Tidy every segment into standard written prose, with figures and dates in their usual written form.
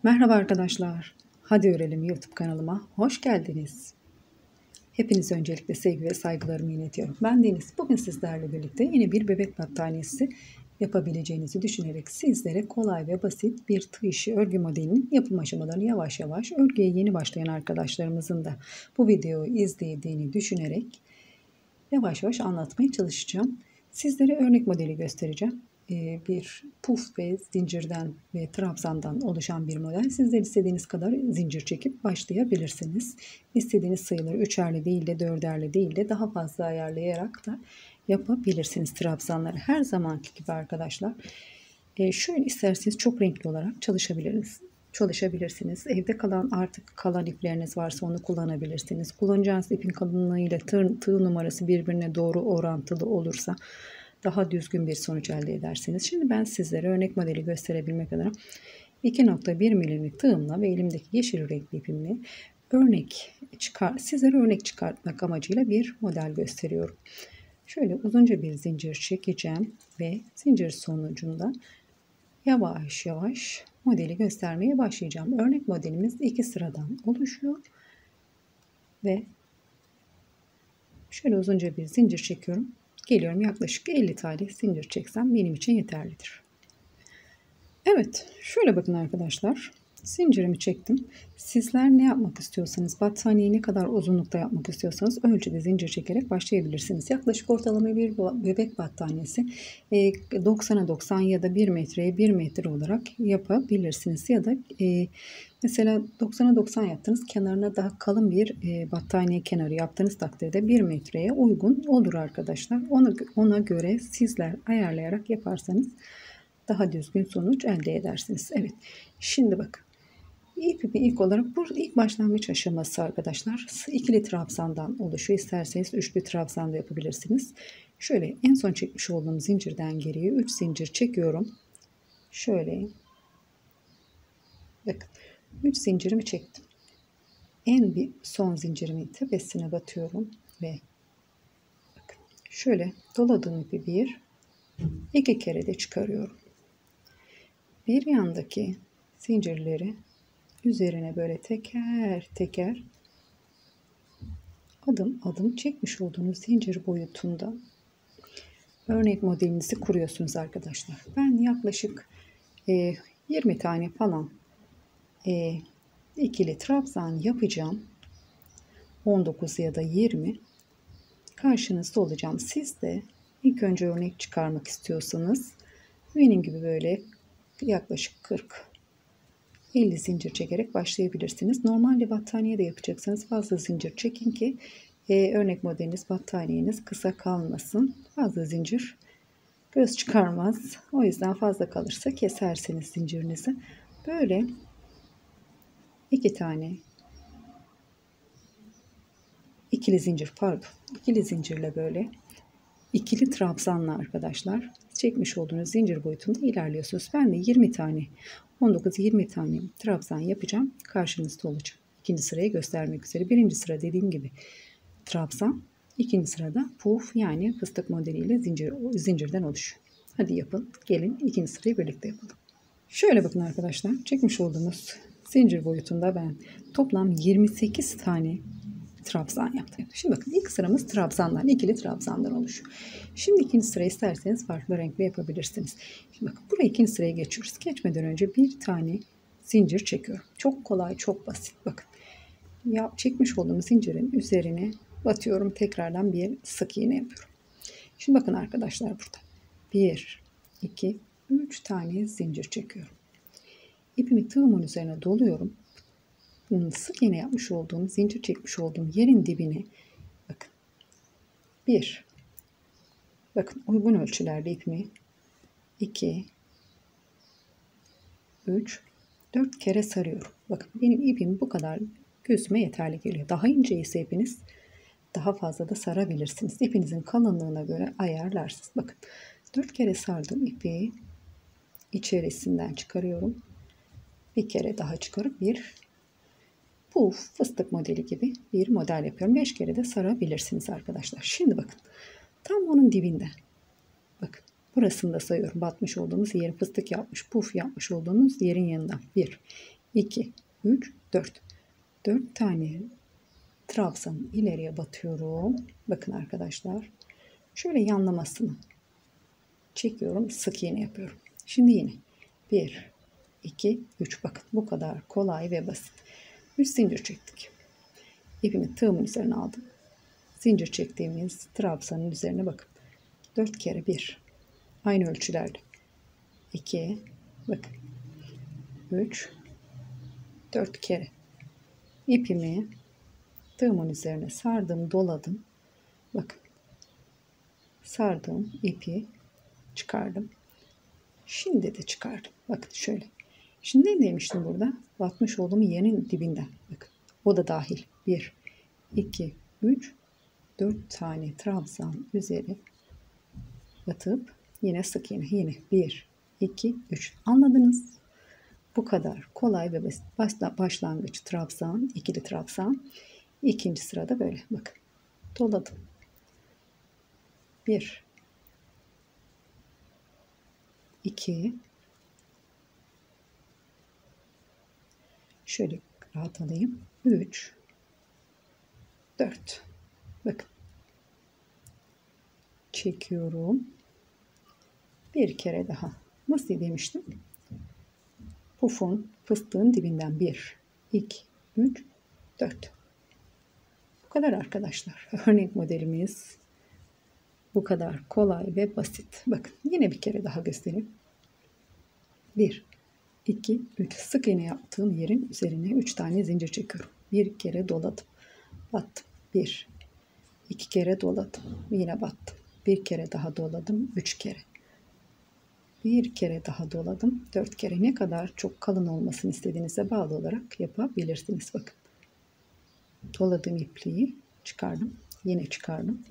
Merhaba arkadaşlar. Hadi Örelim YouTube kanalıma hoş geldiniz. Hepinize öncelikle sevgi ve saygılarımı iletiyorum. Ben Deniz. Bugün sizlerle birlikte yine bir bebek battaniyesi yapabileceğinizi düşünerek sizlere kolay ve basit bir tığ işi örgü modelinin yapım aşamalarını yavaş yavaş örgüye yeni başlayan arkadaşlarımızın da bu videoyu izlediğini düşünerek yavaş yavaş anlatmaya çalışacağım. Sizlere örnek modeli göstereceğim. Bir puf ve zincirden ve trabzandan oluşan bir model. Sizler istediğiniz kadar zincir çekip başlayabilirsiniz. İstediğiniz sayıları üçerli değil de dörderli değil de daha fazla ayarlayarak da yapabilirsiniz trabzanları. Her zamanki gibi arkadaşlar. Şöyle isterseniz çok renkli olarak çalışabilirsiniz. Evde kalan ipleriniz varsa onu kullanabilirsiniz. Kullanacağınız ipin kalınlığıyla tığ numarası birbirine doğru orantılı olursa daha düzgün bir sonuç elde edersiniz. Şimdi ben sizlere örnek modeli gösterebilmek adına 2.1 milimlik tığımla ve elimdeki yeşil renkli ipimle sizlere örnek çıkartmak amacıyla bir model gösteriyorum. Şöyle uzunca bir zincir çekeceğim ve zincir sonucunda yavaş yavaş modeli göstermeye başlayacağım. Örnek modelimiz 2 sıradan oluşuyor ve şöyle uzunca bir zincir çekiyorum. Geliyorum, yaklaşık 50 tane zincir çeksem benim için yeterlidir. Evet, şöyle bakın arkadaşlar. Zincirimi çektim. Sizler ne yapmak istiyorsanız, battaniyeyi ne kadar uzunlukta yapmak istiyorsanız ölçüde zincir çekerek başlayabilirsiniz. Yaklaşık ortalama bir bebek battaniyesi 90'a 90 ya da 1 metreye 1 metre olarak yapabilirsiniz. Ya da mesela 90'a 90 yaptınız, kenarına daha kalın bir battaniye kenarı yaptığınız takdirde 1 metreye uygun olur arkadaşlar. Ona göre sizler ayarlayarak yaparsanız daha düzgün sonuç elde edersiniz. Evet. Şimdi bakın. İpimi ilk olarak bu ilk başlangıç aşaması arkadaşlar. İkili trabzandan oluşuyor. İsterseniz üçlü trabzan da yapabilirsiniz. Şöyle en son çekmiş olduğum zincirden geriye 3 zincir çekiyorum. Şöyle. Bakın. 3 zincirimi çektim. En son zincirimin tepesine batıyorum ve bakın. Şöyle doladığım ipi iki kere de çıkarıyorum. Bir yandaki zincirleri üzerine böyle teker teker adım adım çekmiş olduğunuz zincir boyutunda örnek modelinizi kuruyorsunuz arkadaşlar. Ben yaklaşık 20 tane falan ikili trabzan yapacağım. 19 ya da 20 karşınızda olacağım. Siz de ilk önce örnek çıkarmak istiyorsanız benim gibi böyle yaklaşık 40-50 zincir çekerek başlayabilirsiniz. Normalde battaniye de yapacaksanız fazla zincir çekin ki örnek modeliniz, battaniyeniz kısa kalmasın. Fazla zincir göz çıkarmaz. O yüzden fazla kalırsa kesersiniz zincirinizi. Böyle ikili zincirle böyle ikili trabzanla arkadaşlar çekmiş olduğunuz zincir boyutunda ilerliyorsunuz. Ben de 20 tane 19-20 tane trabzan yapacağım. Karşınızda olacağım. İkinci sırayı göstermek üzere. Birinci sıra dediğim gibi trabzan. İkinci sırada puf yani fıstık modeliyle zincirden oluşuyor. Hadi yapın. Gelin ikinci sırayı birlikte yapalım. Şöyle bakın arkadaşlar. Çekmiş olduğumuz zincir boyutunda ben toplam 28 tane trabzan yaptım. Şimdi bakın ilk sıramız trabzandan, ikili trabzandan oluşuyor. Şimdi ikinci sırayı isterseniz farklı renkle yapabilirsiniz. Şimdi bakın buraya ikinci sıraya geçiyoruz. Geçmeden önce bir tane zincir çekiyorum. Çok kolay, çok basit. Bakın. Çekmiş olduğum zincirin üzerine batıyorum. Tekrardan bir sık iğne yapıyorum. Şimdi bakın arkadaşlar burada. 1, 2, 3 tane zincir çekiyorum. İpimi tığımın üzerine doluyorum. Sık iğne yapmış olduğum, zincir çekmiş olduğum yerin dibine bakın. 1, bakın uygun ölçülerde ipimi 2, 3, 4 kere sarıyorum. Bakın benim ipim bu kadar gözüme yeterli geliyor. Daha ince ise ipiniz daha fazla da sarabilirsiniz. İpinizin kalınlığına göre ayarlarsınız. Bakın 4 kere sardım ipi içerisinden çıkarıyorum. Bir kere daha çıkarıp bir puf fıstık modeli gibi bir model yapıyorum. 5 kere de sarabilirsiniz arkadaşlar. Şimdi bakın tam onun dibinde. Bakın burasını da sayıyorum. Batmış olduğumuz yeri fıstık yapmış, puf yapmış olduğumuz yerin yanından. 1, 2, 3, 4. 4 tane trabzan ileriye batıyorum. Bakın arkadaşlar. Şöyle yanlamasını çekiyorum. Sık iğne yapıyorum. Şimdi yine 1, 2, 3. Bakın bu kadar kolay ve basit. 3 zincir çektik. İpimi tığımın üzerine aldım. Zincir çektiğimiz trabzanın üzerine bakın. 4 kere 1. Aynı ölçülerde. 2, bakın. 3, 4 kere. İpimi tığımın üzerine sardım, doladım. Bakın. Sardım ipi çıkardım. Şimdi de çıkardım. Bakın şöyle. Şimdi ne demiştim burada? Batmış olduğum yerin dibinden. Bakın. O da dahil. 1, 2, 3, 4 tane trabzan üzeri batıp yine sık iğne. Yine 1, 2, 3. Anladınız? Bu kadar kolay ve basit. Başlangıç trabzan, ikili trabzan. İkinci sırada böyle. Bakın. Doladım. 1, 2, şöyle rahat alayım. 3, 4. Bakın. Çekiyorum. Bir kere daha. Nasıl demiştim? Pufun, fıstığın dibinden 1, 2, 3, 4. Bu kadar arkadaşlar. Örnek modelimiz bu kadar kolay ve basit. Bakın yine bir kere daha göstereyim. 1, 2, 3. Sık iğne yaptığım yerin üzerine 3 tane zincir çekiyorum. Bir kere doladım. Battım. 1, 2 kere doladım. Yine battım. Bir kere daha doladım. 3 kere. Bir kere daha doladım. 4 kere. Ne kadar çok kalın olmasını istediğinize bağlı olarak yapabilirsiniz. Bakın. Doladığım ipliği çıkardım. Yine çıkardım.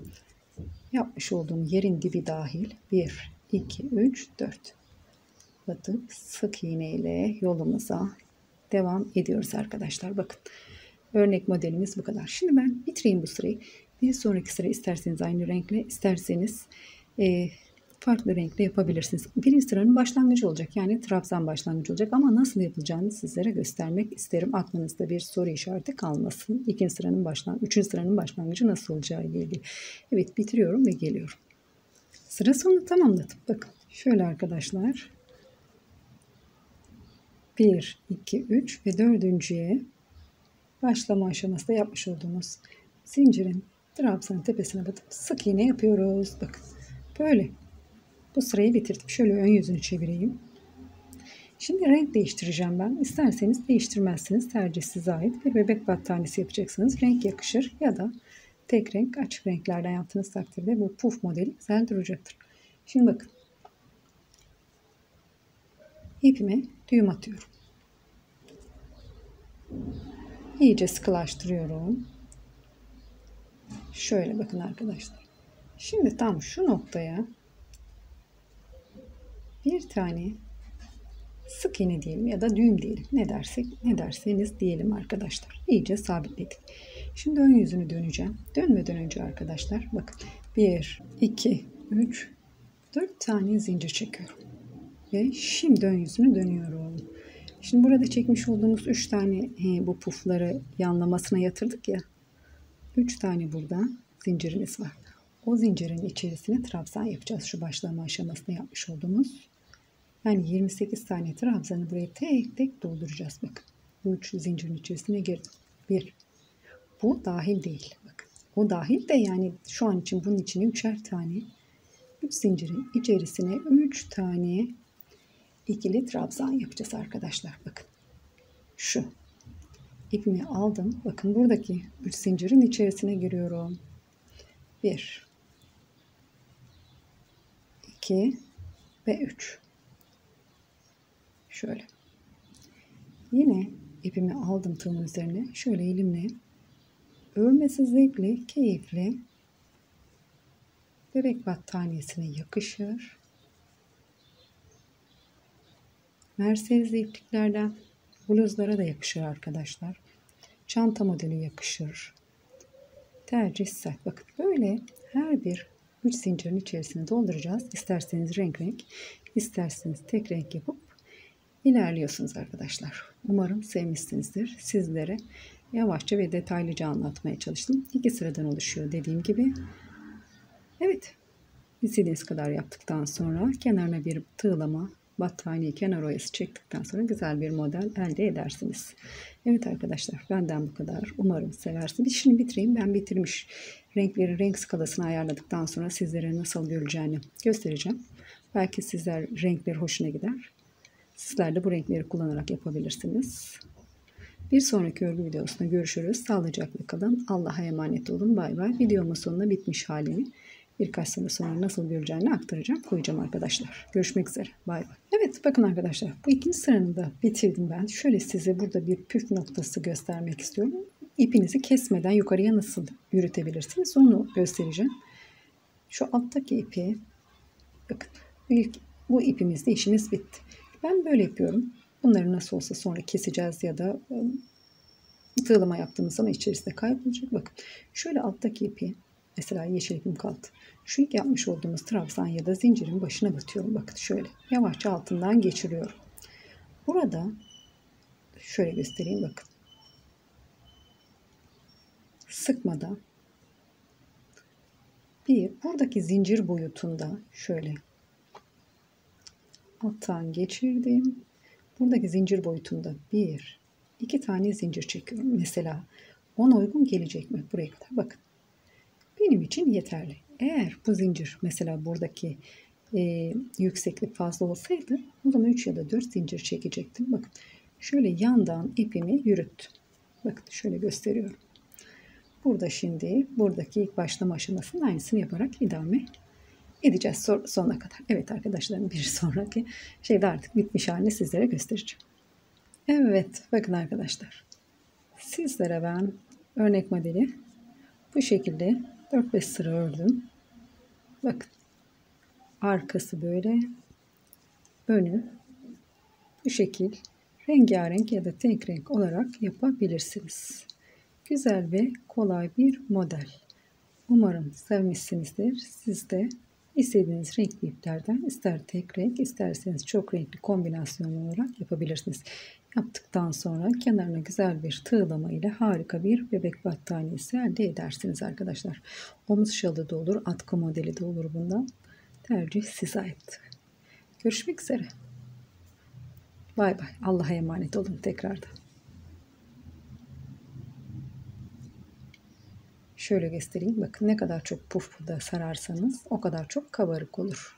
Yapmış olduğum yerin dibi dahil 1, 2, 3, 4. Batıp sık iğne ile yolumuza devam ediyoruz arkadaşlar. Bakın. Örnek modelimiz bu kadar. Şimdi ben bitireyim bu sırayı. Bir sonraki sıra isterseniz aynı renkle, isterseniz farklı renkle yapabilirsiniz. Birinci sıranın başlangıcı olacak. Yani trabzan başlangıcı olacak. Ama nasıl yapılacağını sizlere göstermek isterim. Aklınızda bir soru işareti kalmasın. Üçüncü sıranın başlangıcı nasıl olacağı ile ilgili. Evet, bitiriyorum ve geliyorum. Sıra sonunu tamamladım. Bakın şöyle arkadaşlar. 1, 2, 3 ve dördüncüye başlama aşamasında yapmış olduğumuz zincirin trabzanın tepesine batıp sık iğne yapıyoruz. Bakın böyle. Bu sırayı bitirdim. Şöyle ön yüzünü çevireyim. Şimdi renk değiştireceğim ben. İsterseniz değiştirmezsiniz. Tercih size ait. Bir bebek battaniyesi yapacaksınız. Renk yakışır ya da tek renk açık renklerden yaptığınız takdirde bu puf modeli güzel duracaktır. Şimdi bakın. İpime düğüm atıyorum. İyice sıkılaştırıyorum. Şöyle bakın arkadaşlar. Şimdi tam şu noktaya bir tane sık iğne diyelim ya da düğüm diyelim. Ne derseniz diyelim arkadaşlar. İyice sabitledik. Şimdi ön yüzünü döneceğim. Dönmeden önce arkadaşlar bakın. 1, 2, 3, 4 tane zincir çekiyorum. Ve şimdi ön yüzünü dönüyorum. Şimdi burada çekmiş olduğumuz 3 tane bu pufları yanlamasına yatırdık ya. 3 tane burada zincirimiz var. O zincirin içerisine trabzan yapacağız. Şu başlama aşamasında yapmış olduğumuz. Yani 28 tane trabzanı buraya tek tek dolduracağız. Bakın. Bu 3 zincirin içerisine girdim. 1. Bu dahil değil. Bakın. O dahil de yani şu an için bunun içine 3'er tane. 3 zincirin içerisine 3 tane ikili trabzan yapacağız arkadaşlar. Bakın. Şu. İpimi aldım. Bakın buradaki 3 zincirin içerisine giriyorum. 1, 2 ve 3. Şöyle. Yine ipimi aldım tığımın üzerine. Şöyle elimle örmesi zevkli, keyifli bebek battaniyesine yakışır. Mercedes ipliklerden bluzlara da yakışır arkadaşlar. Çanta modeli yakışır. Tercih size. Bakın böyle her bir 3 zincirin içerisine dolduracağız. İsterseniz renk, isterseniz tek renk yapıp ilerliyorsunuz arkadaşlar. Umarım sevmişsinizdir. Sizlere yavaşça ve detaylıca anlatmaya çalıştım. 2 sıradan oluşuyor dediğim gibi. Evet, istediğiniz kadar yaptıktan sonra kenarına bir tığlama, battaniye kenar oyası çektikten sonra güzel bir model elde edersiniz. Evet arkadaşlar, benden bu kadar. Umarım seversiniz. Şimdi bitireyim. Ben bitirmiş. Renkleri renk skalasını ayarladıktan sonra sizlere nasıl görüleceğini göstereceğim. Belki sizler renkleri hoşuna gider. Sizler de bu renkleri kullanarak yapabilirsiniz. Bir sonraki örgü videosunda görüşürüz. Sağlıcakla kalın. Allah'a emanet olun. Bay bay. Videomun sonuna bitmiş halini birkaç sene sonra nasıl göreceğini aktaracağım. Koyacağım arkadaşlar. Görüşmek üzere. Bay bay. Evet bakın arkadaşlar. Bu ikinci sıranı da bitirdim ben. Şöyle size burada bir püf noktası göstermek istiyorum. İpinizi kesmeden yukarıya nasıl yürütebilirsiniz onu göstereceğim. Şu alttaki ipi bakın. Bu ipimizde işimiz bitti. Ben böyle yapıyorum. Bunları nasıl olsa sonra keseceğiz ya da tığlama yaptığımız zaman içerisinde kaybolacak. Bakın şöyle alttaki ipi mesela yeşil ipim kaldı. Şu ilk yapmış olduğumuz trabzan ya da zincirin başına batıyorum. Bakın şöyle yavaşça altından geçiriyorum. Burada şöyle göstereyim bakın. Sıkmadan buradaki zincir boyutunda şöyle alttan geçirdim. Buradaki zincir boyutunda 2 tane zincir çekiyorum. Mesela 10 uygun gelecek mi buraya kadar? Bakın. Benim için yeterli. Eğer bu zincir mesela buradaki yükseklik fazla olsaydı o zaman 3 ya da 4 zincir çekecektim. Bakın şöyle yandan ipimi yürüttüm. Bakın şöyle gösteriyorum. Burada şimdi buradaki ilk başlama aşamasının aynısını yaparak idame edeceğiz sonuna kadar. Evet arkadaşlarım bir sonraki şeyde artık bitmiş halini sizlere göstereceğim. Evet bakın arkadaşlar. Sizlere ben örnek modeli bu şekilde 4-5 sıra ördüm. Bakın. Arkası böyle. Önü bu şekil rengarenk ya da tek renk olarak yapabilirsiniz. Güzel ve kolay bir model. Umarım sevmişsinizdir. Siz de istediğiniz renkli iplerden ister tek renk isterseniz çok renkli kombinasyon olarak yapabilirsiniz. Yaptıktan sonra kenarına güzel bir tığlama ile harika bir bebek battaniyesi elde edersiniz arkadaşlar. Omuz şalı da olur, atkı modeli de olur bundan. Tercih size ait. Görüşmek üzere. Bay bay. Allah'a emanet olun tekrardan. Şöyle göstereyim. Bakın ne kadar çok puf da sararsanız o kadar çok kabarık olur.